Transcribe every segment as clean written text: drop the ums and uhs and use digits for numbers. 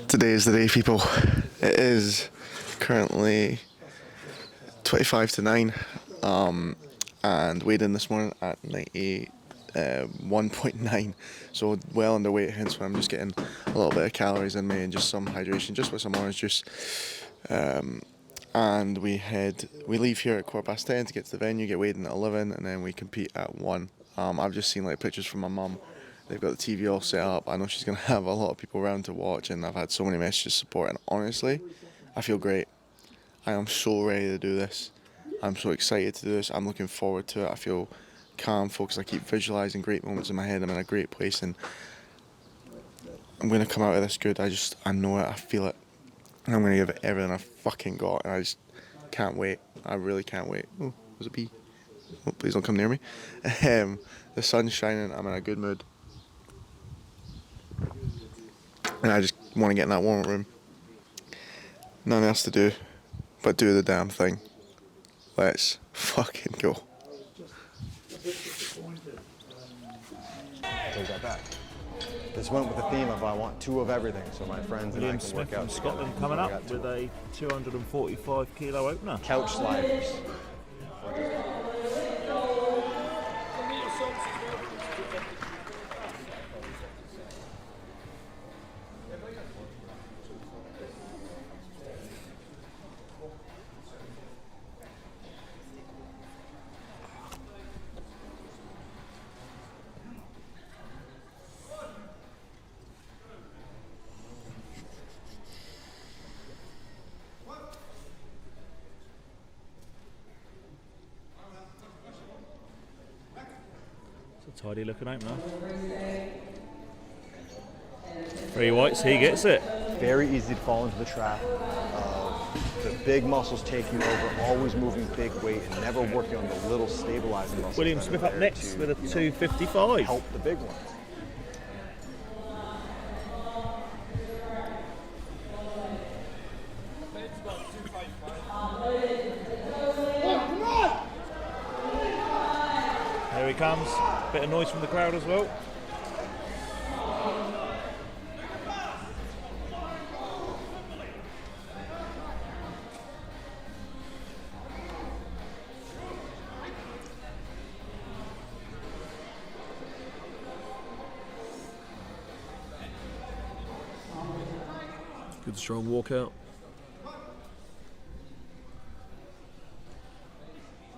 Today is the day, people. It is currently 25 to 9, and weighed in this morning at 91.9, so well underweight, hence why I'm just getting a little bit of calories in me and just some hydration, just with some orange juice. And we leave here at 10:15 to get to the venue, get weighed in at 11, and then we compete at 1. I've just seen pictures from my mum. They've got the TV all set up. I know she's going to have a lot of people around to watch, and I've had so many messages supporting. Honestly, I feel great. I am so ready to do this. I'm so excited to do this. I'm looking forward to it. I feel calm, focused. I keep visualising great moments in my head. I'm in a great place, and I'm going to come out of this good. I know it. I feel it. And I'm going to give it everything I've fucking got, and I just can't wait. I really can't wait. Oh, there's a bee. Oh, please don't come near me. The sun's shining. I'm in a good mood. And I just want to get in that warm-up room. Nothing else to do but do the damn thing. Let's fucking go. Take that back. This went with the theme of I want 2 of everything, so my friends and I can work out from Scotland coming up with a 245 kilo opener. Couch sliders. Tidy looking opener. 3 whites, he gets it. Very easy to fall into the trap of the big muscles taking over, always moving big weight and never working on the little stabilizing muscles. William Smith up next with a 255. Help the big ones. Here he comes. Bit of noise from the crowd as well. Good strong walkout.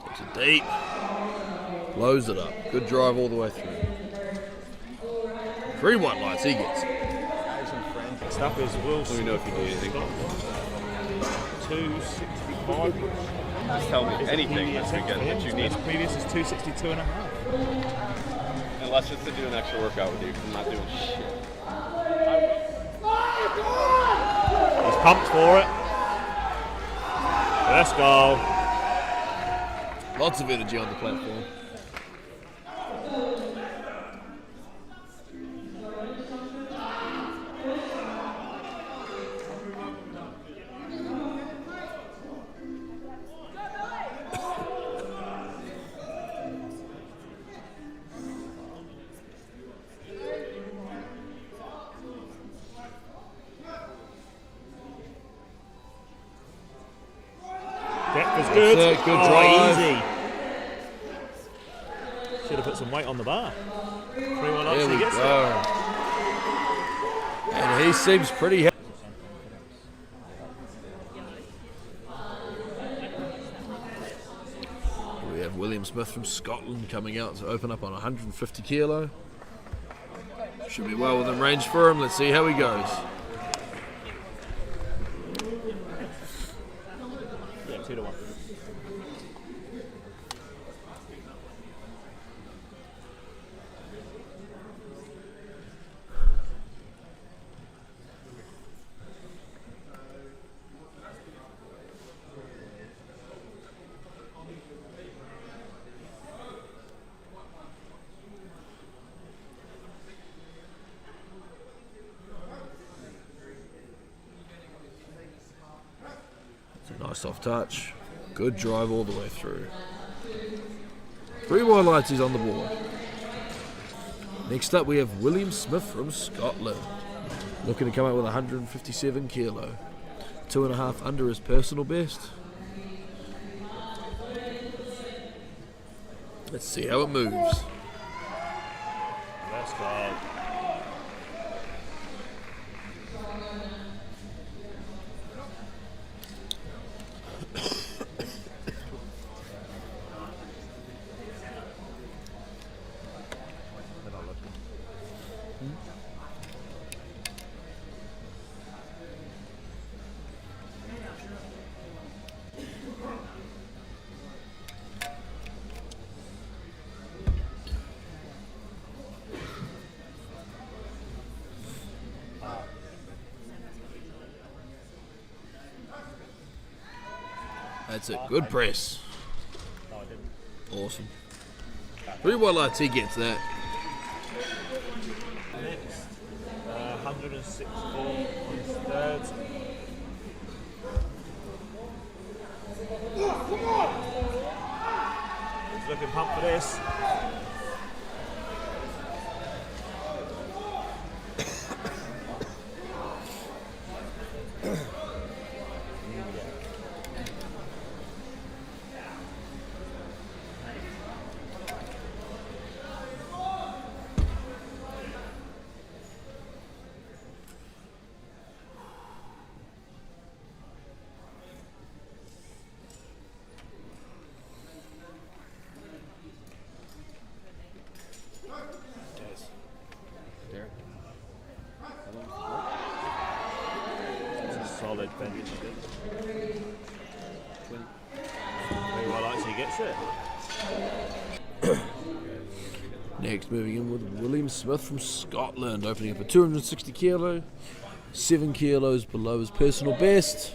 Takes it deep. Blows it up. Good drive all the way through. 3 white lights, he gets it. Next up is Wilson. Let me know if you do anything. 265. Just tell me anything this weekend that you need. His previous is 262 and a half. Unless it's to do an extra workout with you, 'cause I'm not doing shit. He's pumped for it. Let's go. Lots of energy on the platform. Depth is good. That's it, good drive. Easy. Should have put some weight on the bar. 3-1 up, There so we he gets go. And he seems pretty happy. We have William Smith from Scotland coming out to open up on 150 kilo. Should be well within range for him. Let's see how he goes. Yeah, 2-1. It's a nice soft touch. Good drive all the way through. 3 wide lights, he's on the board. Next up we have William Smith from Scotland. Looking to come out with 157 kilo. 2.5 under his personal best. Let's see how it moves. Let's go. That's it. Good press. Awesome. Pretty well RT gets that. Next, 164 on his third. He's looking pumped for this. Solid bench. Very well, actually gets it. Next, moving in with William Smith from Scotland, opening up at 260 kilo, 7 kilos below his personal best.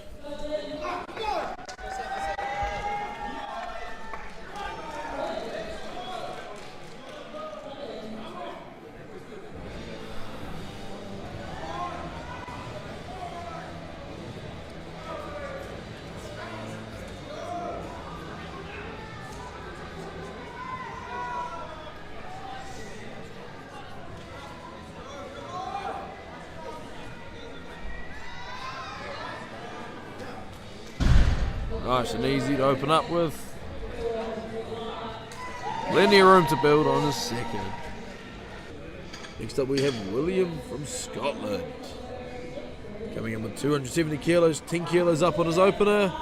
Nice and easy to open up with. Plenty of room to build on his second. Next up we have William from Scotland. Coming in with 270 kilos, 10 kilos up on his opener.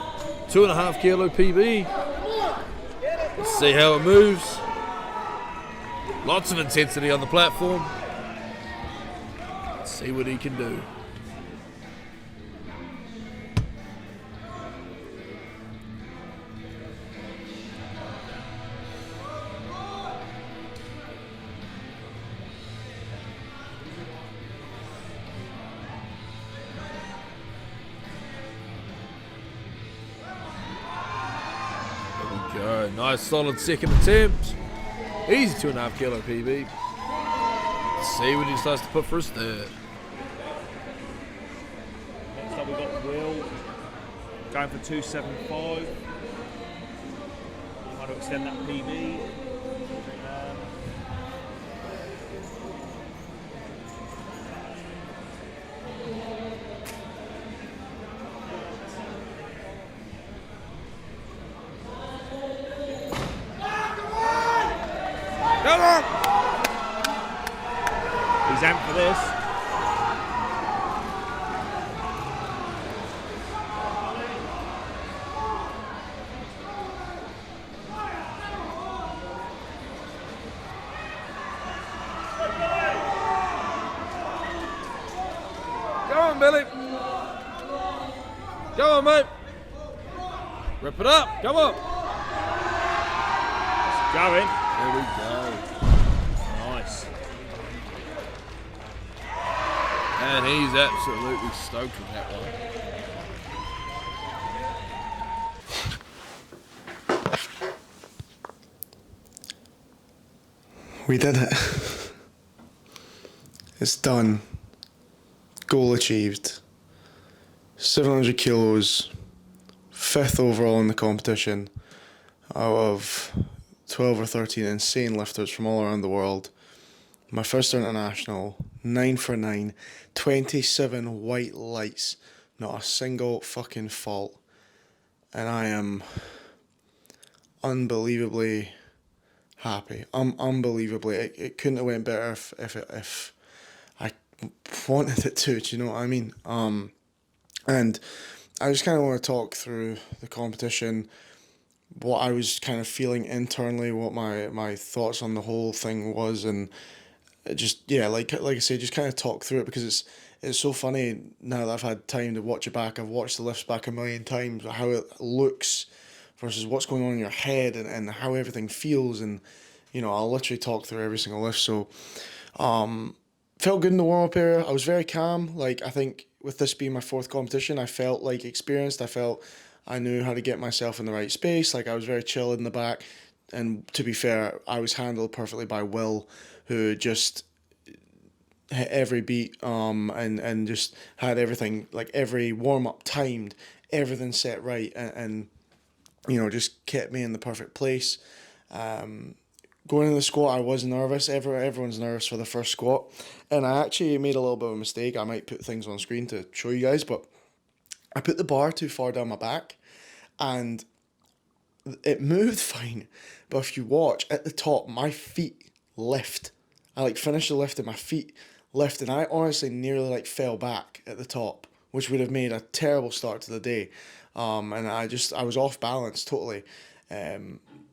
2.5 kilo PB. Let's see how it moves. Lots of intensity on the platform. Let's see what he can do. Go. Nice solid second attempt. Easy 2.5 kilo PB. Let's see what he decides to put for his third. Next up we've got Will going for 275. Trying to extend that PB. Come on! He's amped for this. Go on, Billy. Go on, mate. Rip it up. Come on. It's going. There we go. Nice. And he's absolutely stoked with that one. We did it. It's done. Goal achieved. 700 kilos, 5th overall in the competition out of 12 or 13 insane lifters from all around the world. My first international, 9 for 9, 27 white lights, not a single fucking fault. And I am unbelievably happy. Unbelievably. It couldn't have went better if I wanted it to, do you know what I mean? And I just kind of want to talk through the competition, what I was kind of feeling internally, what my thoughts on the whole thing was, and just yeah, like I say, just kind of talk through it because it's so funny now that I've had time to watch it back. I've watched the lifts back a million times, how it looks versus what's going on in your head and how everything feels, and I'll literally talk through every single lift. So felt good in the warm up area. I was very calm. Like I think with this being my fourth competition, I felt like experienced. I felt I knew how to get myself in the right space. Like I was very chill in the back. And to be fair, I was handled perfectly by Will, who just hit every beat and just had everything, like every warm up timed, everything set right, and just kept me in the perfect place. Going in the squat, I was nervous. Everyone's nervous for the first squat, and I actually made a little bit of a mistake. I might put things on screen to show you guys, but I put the bar too far down my back, and it moved fine. But if you watch at the top, my feet lift. I like finished the lift and my feet lift, and I honestly nearly like fell back at the top, which would have made a terrible start to the day. And I was off balance totally.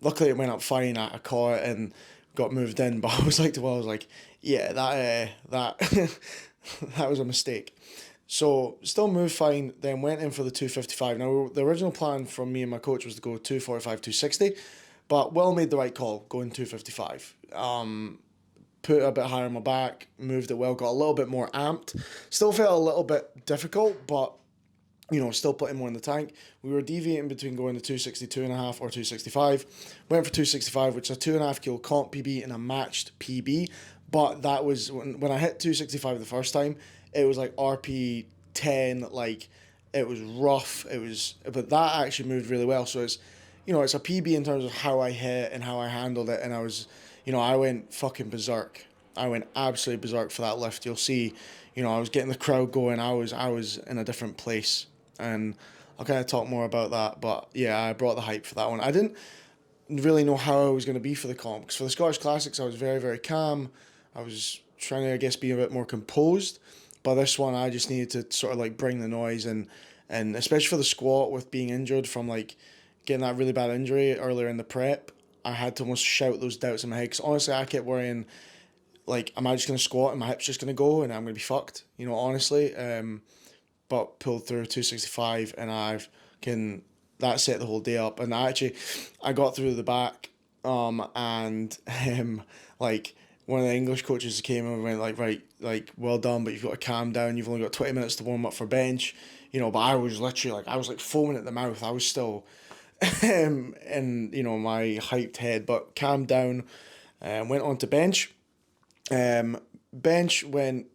Luckily it went up fine. I caught it and got moved in, but I was like yeah, that that was a mistake. So still moved fine. Then went in for the 255. Now the original plan from me and my coach was to go 245, 260, but Will made the right call going 255. Put a bit higher on my back, moved it well, got a little bit more amped. Still felt a little bit difficult, but still putting more in the tank. We were deviating between going to 262.5 or 265. Went for 265, which is a 2.5 kilo comp PB and a matched PB. But that was when I hit 265 the first time, it was like RP 10, like it was rough. But that actually moved really well. So it's a PB in terms of how I hit and how I handled it. And I went fucking berserk. I went absolutely berserk for that lift. You'll see, I was getting the crowd going. I was in a different place, and I'll kind of talk more about that. But yeah, I brought the hype for that one. I didn't really know how I was going to be for the comp, because for the Scottish Classics I was very, very calm. I was trying to, I guess, be a bit more composed. But this one I just needed to sort of like bring the noise, and especially for the squat with being injured from like getting that really bad injury earlier in the prep, I had to almost shout those doubts in my head. Because honestly, I kept worrying, like, am I just going to squat and my hip's just going to go and I'm going to be fucked? Honestly. But pulled through 265 and that set the whole day up. And I got through the back, and like, one of the English coaches came and went like, right, like, well done, but you've got to calm down. You've only got 20 minutes to warm up for bench. But I was literally like, I was like foaming at the mouth. I was still in, my hyped head, but calmed down, went on to bench. Bench went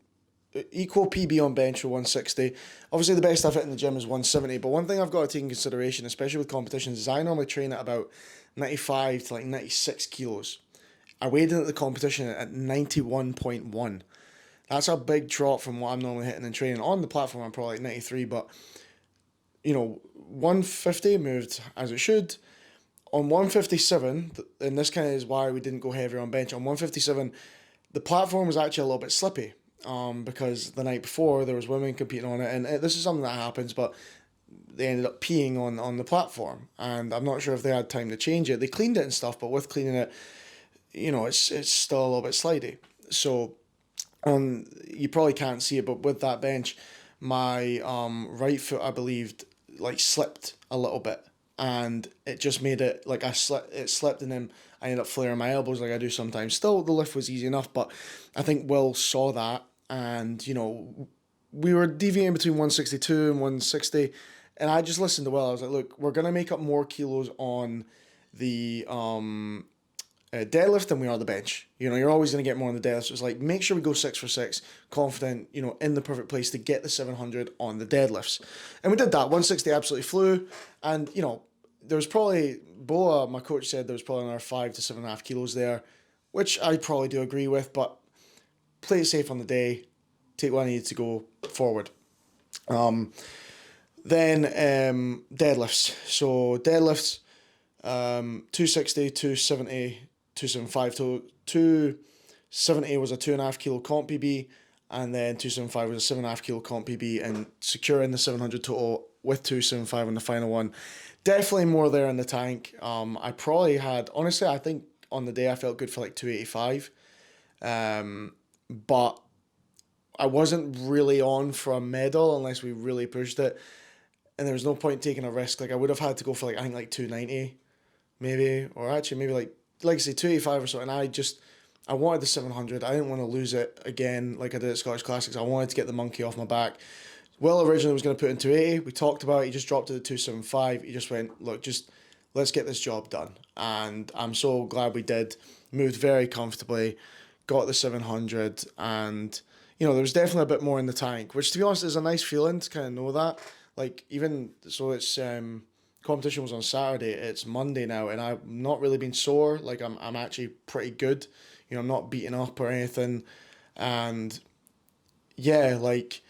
equal PB on bench for 160. Obviously, the best I've hit in the gym is 170. But one thing I've got to take in consideration, especially with competitions, is I normally train at about 95 to like 96 kilos. I weighed in at the competition at 91.1. That's a big drop from what I'm normally hitting in training. On the platform, I'm probably like 93, but 150 moved as it should. On 157, and this kind of is why we didn't go heavier on bench. On 157, the platform was actually a little bit slippy, because the night before there was women competing on it, and this is something that happens, but they ended up peeing on the platform, and I'm not sure if they had time to change it. They cleaned it and stuff, but with cleaning it, it's still a little bit slidey. So, you probably can't see it, but with that bench, my right foot, I believed, like slipped a little bit, and it just made it like it slipped, and then I ended up flaring my elbows like I do sometimes. Still, the lift was easy enough, but I think Will saw that, and we were deviating between 162 and 160, and I just listened to Will. I was like, look, we're gonna make up more kilos on the deadlift than we are the bench. You're always going to get more on the deadlift. So it's like, make sure we go 6 for 6, confident, in the perfect place to get the 700 on the deadlifts. And we did that. 160 absolutely flew. And, there was probably, Boa, my coach said there was probably another 5 to 7.5 kilos there, which I probably do agree with. But play it safe on the day, take what I needed to go forward. Then deadlifts. So deadlifts, 260, 270, 275. So 270 was a 2.5 kilo comp PB, and then 275 was a 7.5 kilo comp PB, and securing the 700 total with 275 on the final one. Definitely more there in the tank. I probably had, honestly, I think on the day I felt good for like 285. But I wasn't really on for a medal unless we really pushed it. And there was no point taking a risk. Like I would have had to go for like, I think like 290 maybe, or actually maybe like I say 285 or something. I wanted the 700. I didn't want to lose it again like I did at Scottish Classics. I wanted to get the monkey off my back. Will originally was going to put in 280. We talked about it. He just dropped to the 275. He just went, look, just let's get this job done. And I'm so glad we did. Moved very comfortably, got the 700, and there was definitely a bit more in the tank, which to be honest is a nice feeling to kind of know that. Like even so, it's competition was on Saturday. It's Monday now, and I've not really been sore. Like I'm actually pretty good. I'm not beaten up or anything, and yeah, like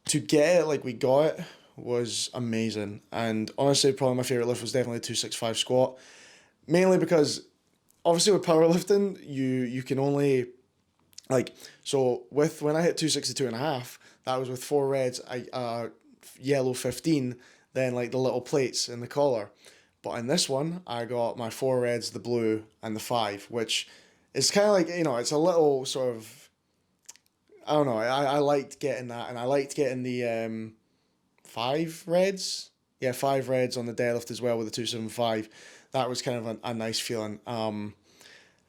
to get it like we got it was amazing. And honestly, probably my favorite lift was definitely the 265 squat, mainly because obviously with powerlifting you can only so with when I hit 262.5, that was with 4 reds, yellow 15, then like the little plates in the collar. But in this one, I got my 4 reds, the blue, and the 5, which is kind of like, it's a little sort of, I don't know, I liked getting that, and I liked getting the 5 reds. Yeah, 5 reds on the deadlift as well with the 275. That was kind of a nice feeling.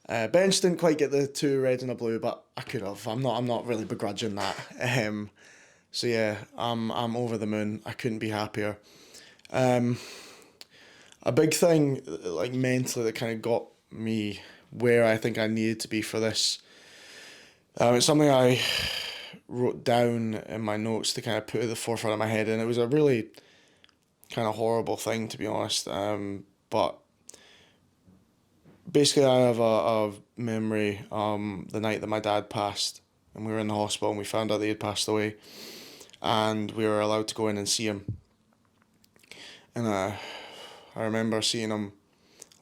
Bench didn't quite get the 2 reds and a blue, but I could have. I'm not really begrudging that. So yeah, I'm over the moon. I couldn't be happier. A big thing like mentally that kind of got me where I think I needed to be for this. It's something I wrote down in my notes to kind of put at the forefront of my head, and it was a really kind of horrible thing to be honest. But basically, I have a memory. The night that my dad passed, and we were in the hospital, and we found out that he had passed away, and we were allowed to go in and see him. And I remember seeing him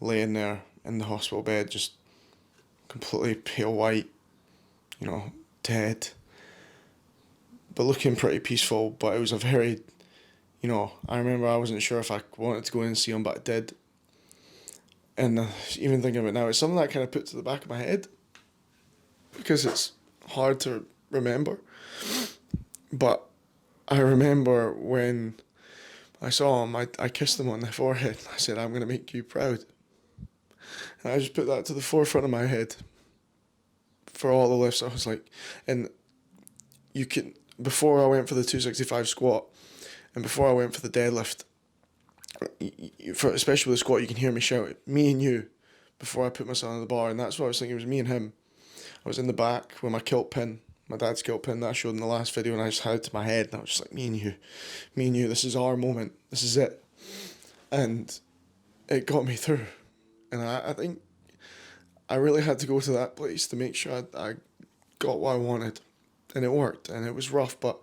laying there in the hospital bed, just completely pale white, dead, but looking pretty peaceful. But it was a very, I remember I wasn't sure if I wanted to go in and see him, but I did. And even thinking of it now, it's something that I kind of put to the back of my head because it's hard to remember. But I remember when I saw him, I kissed him on the forehead. I said, I'm going to make you proud. And I just put that to the forefront of my head for all the lifts. I was like, and you can, before I went for the 265 squat and before I went for the deadlift, especially with the squat, you can hear me shout, me and you, before I put myself on the bar. And that's what I was thinking, it was me and him. I was in the back with my kilt pin, my dad's kilt pin that I showed in the last video, and I just had it to my head, and I was just like, me and you, this is our moment, this is it. And it got me through. And I think I really had to go to that place to make sure I got what I wanted. And it worked, and it was rough, but,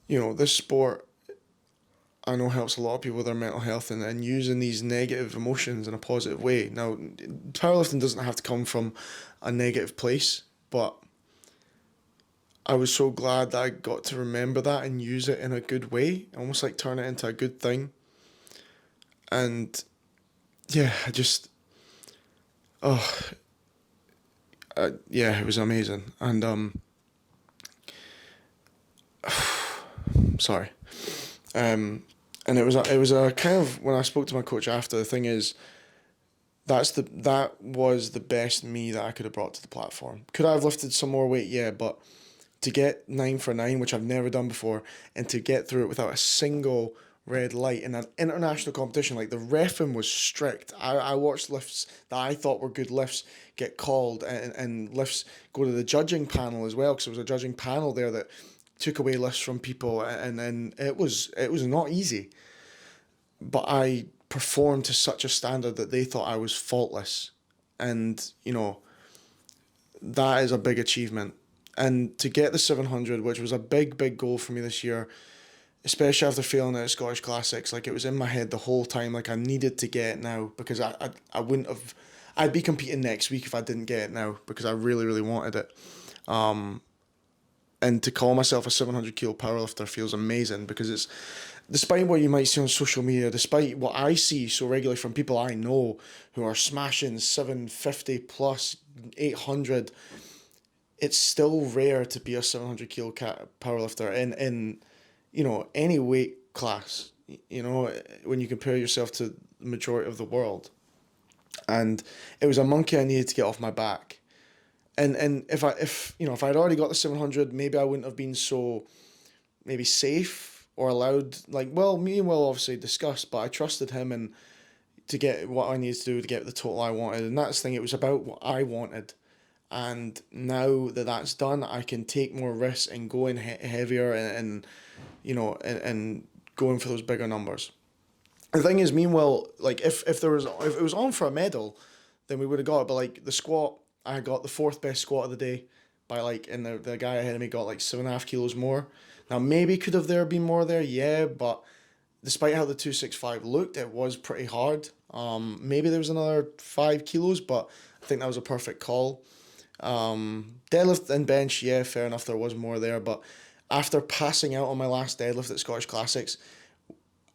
this sport, I know helps a lot of people with their mental health and using these negative emotions in a positive way. Now, powerlifting doesn't have to come from a negative place, but I was so glad that I got to remember that and use it in a good way, almost like turn it into a good thing. And yeah, it was amazing. And sorry. And it was a kind of, when I spoke to my coach after, the thing is, that was the best me that I could have brought to the platform. Could I have lifted some more weight? Yeah, but to get 9 for 9, which I've never done before, and to get through it without a single red light in an international competition, like the reffing was strict. I watched lifts that I thought were good lifts get called, and lifts go to the judging panel as well, because there was a judging panel there that took away lifts from people, and it was not easy. But I performed to such a standard that they thought I was faultless, and that is a big achievement. And to get the 700, which was a big goal for me this year, especially after failing at Scottish Classics, like it was in my head the whole time, like I needed to get it now because I wouldn't have, I'd be competing next week if I didn't get it now because I really wanted it. And to call myself a 700 kilo powerlifter feels amazing because it's, despite what you might see on social media, despite what I see so regularly from people I know who are smashing 750 plus 800, it's still rare to be a 700 kilo powerlifter in any weight class, when you compare yourself to the majority of the world. And it was a monkey I needed to get off my back. And if I'd already got the 700, maybe I wouldn't have been so maybe safe or allowed, me and Will obviously discussed, but I trusted him and to get what I needed to do to get the total I wanted. And that's the thing, it was about what I wanted. And now that that's done, I can take more risks and go in heavier and going for those bigger numbers. The thing is, meanwhile, if it was on for a medal, then we would have got it. But the squat, I got the fourth best squat of the day by and the guy ahead of me got 7.5 kilos more. Now maybe could have there been more there, yeah, but despite how the 265 looked, it was pretty hard. Maybe there was another 5 kilos, but I think that was a perfect call. Deadlift and bench, yeah, fair enough, there was more there, but after passing out on my last deadlift at Scottish Classics,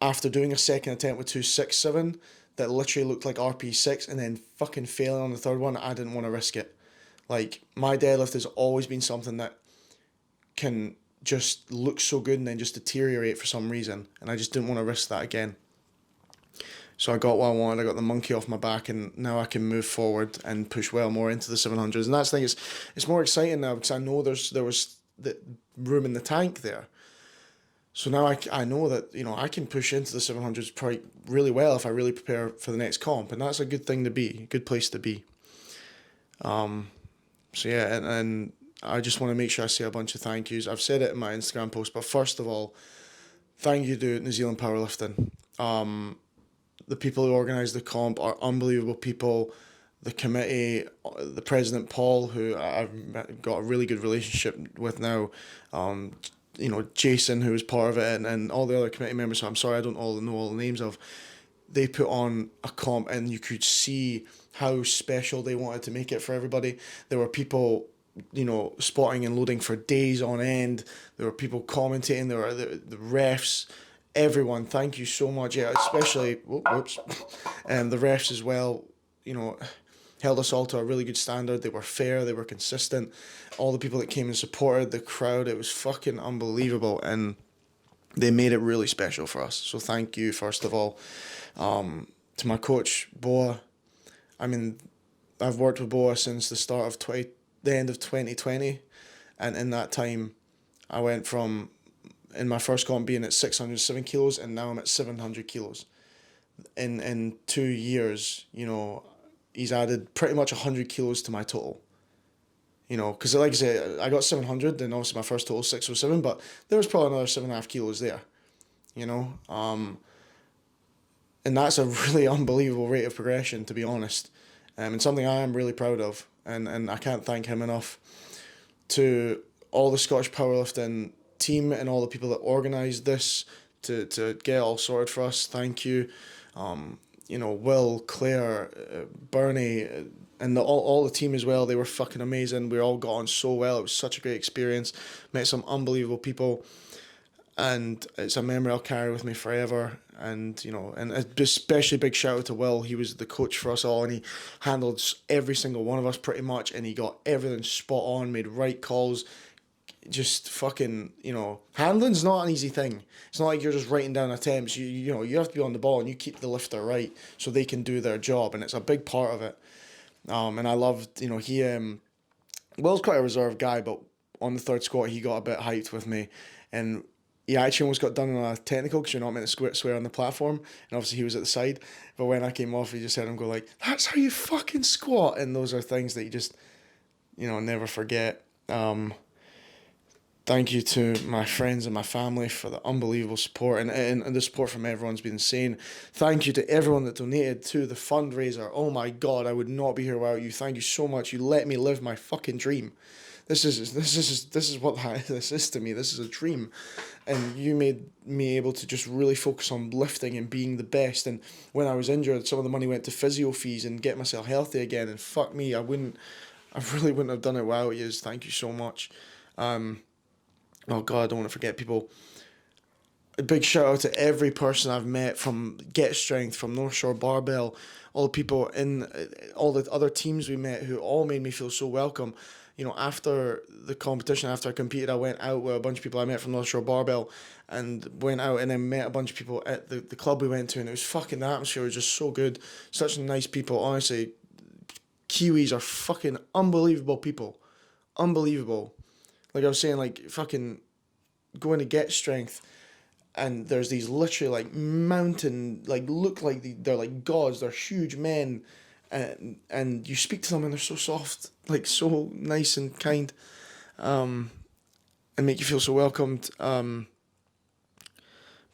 after doing a second attempt with 267 that literally looked like RP6 and then fucking failing on the third one, I didn't want to risk it. My deadlift has always been something that can just look so good and then just deteriorate for some reason, and I just didn't want to risk that again. So I got what I wanted, I got the monkey off my back, and now I can move forward and push well more into the 700s. And that's the thing, it's more exciting now because I know there was the room in the tank there. So now I know that, I can push into the 700s probably really well if I really prepare for the next comp, and that's a good thing to be, a good place to be. So yeah, and I just want to make sure I say a bunch of thank yous. I've said it in my Instagram post, but first of all, thank you to New Zealand Powerlifting. The people who organised the comp are unbelievable people. The committee, the president Paul, who I've got a really good relationship with now, Jason, who was part of it, and all the other committee members, who I'm sorry I don't know all the names of, they put on a comp and you could see how special they wanted to make it for everybody. There were people, spotting and loading for days on end. There were people commentating, there were the refs, everyone, thank you so much. Yeah, especially, the refs as well, held us all to a really good standard. They were fair, they were consistent. All the people that came and supported, the crowd, it was fucking unbelievable, and they made it really special for us. So thank you, first of all. To my coach, Boa. I've worked with Boa since the end of 2020, and in that time, I went from, in my first comp, being at 607 kilos, and now I'm at 700 kilos. In 2 years, he's added pretty much 100 kilos to my total. Because like I said, I got 700, and obviously my first total was 607, but there was probably another 7.5 kilos there. And that's a really unbelievable rate of progression, to be honest. And something I am really proud of, and I can't thank him enough. To all the Scottish powerlifting team and all the people that organised this to get it all sorted for us, thank you. Will, Claire, Bernie, and all the team as well, they were fucking amazing. We all got on so well. It was such a great experience. Met some unbelievable people, and it's a memory I'll carry with me forever. And and especially big shout out to Will. He was the coach for us all, and he handled every single one of us pretty much, and he got everything spot on, made right calls. Just fucking, handling's not an easy thing. It's not like you're just writing down attempts. You have to be on the ball and you keep the lifter right so they can do their job, and it's a big part of it. And I loved, Will's quite a reserved guy, but on the third squat he got a bit hyped with me, and he actually almost got done on a technical because you're not meant to swear on the platform, and obviously he was at the side. But when I came off, he just heard him go "That's how you fucking squat," and those are things that you just, never forget. Thank you to my friends and my family for the unbelievable support, and the support from everyone's been insane. Thank you to everyone that donated to the fundraiser. Oh my God, I would not be here without you. Thank you so much. You let me live my fucking dream. This is what this is to me. This is a dream, and you made me able to just really focus on lifting and being the best. And when I was injured, some of the money went to physio fees and get myself healthy again. And fuck me, I really wouldn't have done it without you. Thank you so much. Oh God, I don't want to forget people. A big shout out to every person I've met from Get Strength, from North Shore Barbell, all the people in all the other teams we met who all made me feel so welcome. You know, after the competition, after I competed, I went out with a bunch of people I met from North Shore Barbell and went out and then met a bunch of people at the club we went to, and it was fucking, the atmosphere was just so good. Such nice people. Honestly, Kiwis are fucking unbelievable people. Unbelievable. Like I was saying, like fucking going to Get Strength, and there's these literally like mountain, like look like they're like gods, they're huge men, and you speak to them and they're so soft, like so nice and kind, and make you feel so welcomed. But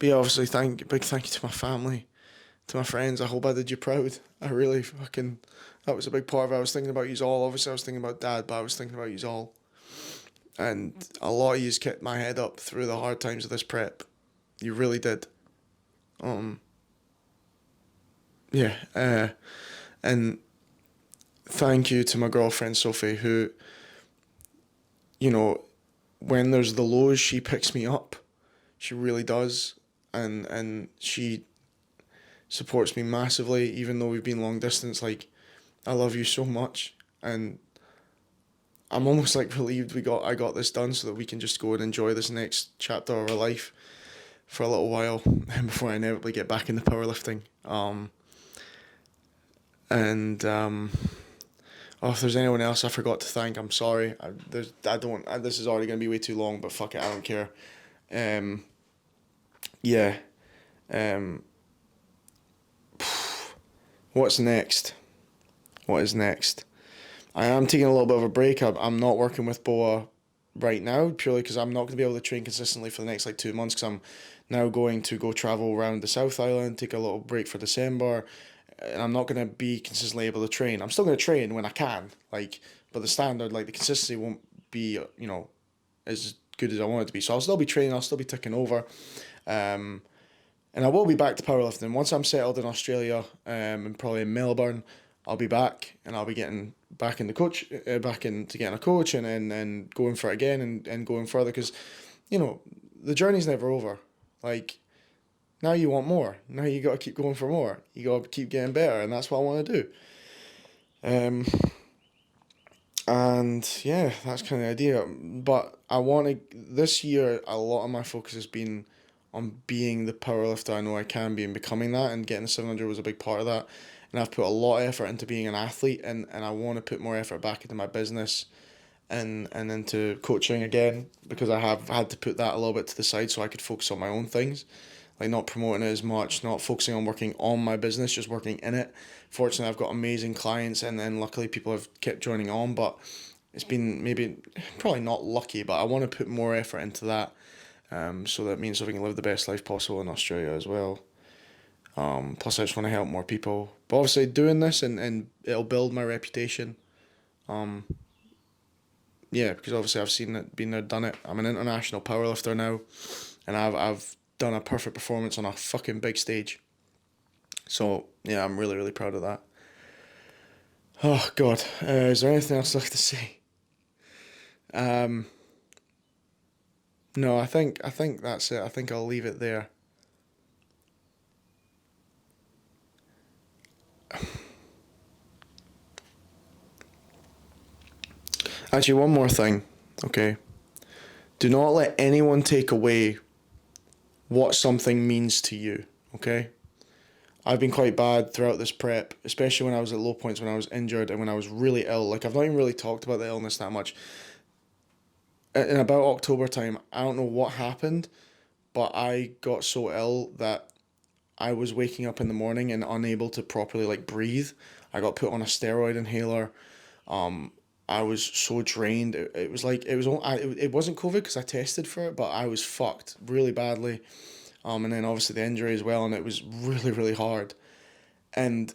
yeah, obviously big thank you to my family, to my friends. I hope I did you proud. I really fucking, that was a big part of it. I was thinking about yous all. Obviously I was thinking about Dad, but I was thinking about yous all. And a lot of yous kept my head up through the hard times of this prep. You really did. Yeah, and thank you to my girlfriend Sophie, who, you know, when there's the lows, she picks me up. She really does, and she supports me massively, even though we've been long distance. Like, I love you so much, and I'm almost like relieved I got this done so that we can just go and enjoy this next chapter of our life for a little while before I inevitably get back into powerlifting. If there's anyone else I forgot to thank, I'm sorry. This is already going to be way too long, but fuck it, I don't care. What's next? What is next? I am taking a little bit of a break. I'm not working with Boa right now, purely because I'm not going to be able to train consistently for the next like 2 months, because I'm now going to go travel around the South Island, take a little break for December, and I'm not going to be consistently able to train. I'm still going to train when I can, like, but the standard, like the consistency won't be, you know, as good as I want it to be. So I'll still be training, I'll still be ticking over, and I will be back to powerlifting once I'm settled in Australia, and probably in Melbourne. I'll be back, and I'll be getting back into getting a coach, and then going for it again, and going further, because, you know, the journey's never over. Like, now you want more. Now you got to keep going for more. You got to keep getting better, and that's what I want to do. And yeah, that's kind of the idea. But this year, a lot of my focus has been on being the powerlifter I know I can be and becoming that, and getting the 700 was a big part of that. And I've put a lot of effort into being an athlete, and I want to put more effort back into my business and into coaching again, because I have had to put that a little bit to the side so I could focus on my own things, like not promoting it as much, not focusing on working on my business, just working in it. Fortunately, I've got amazing clients, and then luckily people have kept joining on, but it's been probably not lucky, but I want to put more effort into that, so that means that we can live the best life possible in Australia as well. Plus I just want to help more people. But obviously doing this, and it'll build my reputation. Because obviously I've seen it, been there, done it. I'm an international powerlifter now, and I've done a perfect performance on a fucking big stage. So yeah, I'm really, really proud of that. Oh God, is there anything else I'd like to say? No, I think that's it. I think I'll leave it there. Actually, one more thing, okay? Do not let anyone take away what something means to you, okay? I've been quite bad throughout this prep, especially when I was at low points, when I was injured and when I was really ill. Like, I've not even really talked about the illness that much. In about October time, I don't know what happened, but I got so ill that I was waking up in the morning and unable to properly, like, breathe. I got put on a steroid inhaler. I was so drained. It wasn't COVID because I tested for it, but I was fucked really badly. And then obviously the injury as well, and it was really, really hard. And,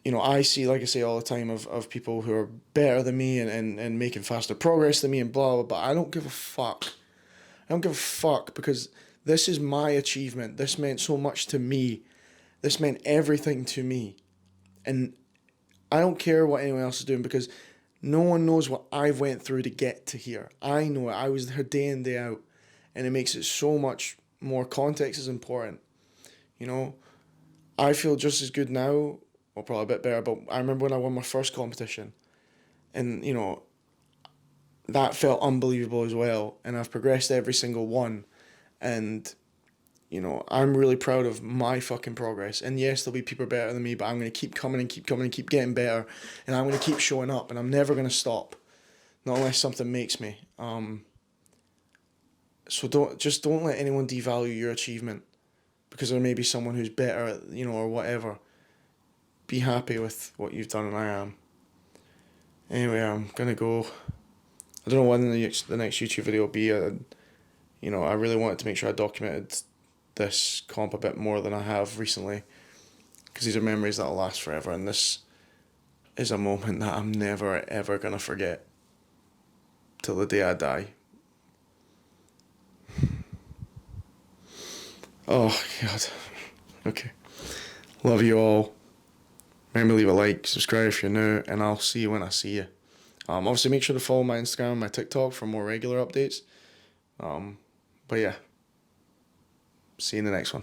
you know, I see, like I say all the time, of people who are better than me and making faster progress than me and blah, blah, but I don't give a fuck. I don't give a fuck because this is my achievement. This meant so much to me. This meant everything to me. And I don't care what anyone else is doing because no one knows what I've went through to get to here. I know it. I was there day in, day out. And it makes it so much more. Context is important. You know, I feel just as good now, well, probably a bit better, but I remember when I won my first competition. And, you know, that felt unbelievable as well. And I've progressed every single one. And, you know, I'm really proud of my fucking progress. And yes, there'll be people better than me, but I'm going to keep coming and keep coming and keep getting better. And I'm going to keep showing up. And I'm never going to stop. Not unless something makes me. So don't let anyone devalue your achievement. Because there may be someone who's better, you know, or whatever. Be happy with what you've done, and I am. Anyway, I'm going to go. I don't know when the next YouTube video will be. You know, I really wanted to make sure I documented this comp a bit more than I have recently, because these are memories that'll last forever, and this is a moment that I'm never ever gonna forget till the day I die. Oh God. Okay. Love you all. Remember to leave a like, subscribe if you're new, and I'll see you when I see you. Obviously make sure to follow my Instagram and my TikTok for more regular updates. But yeah. See you in the next one.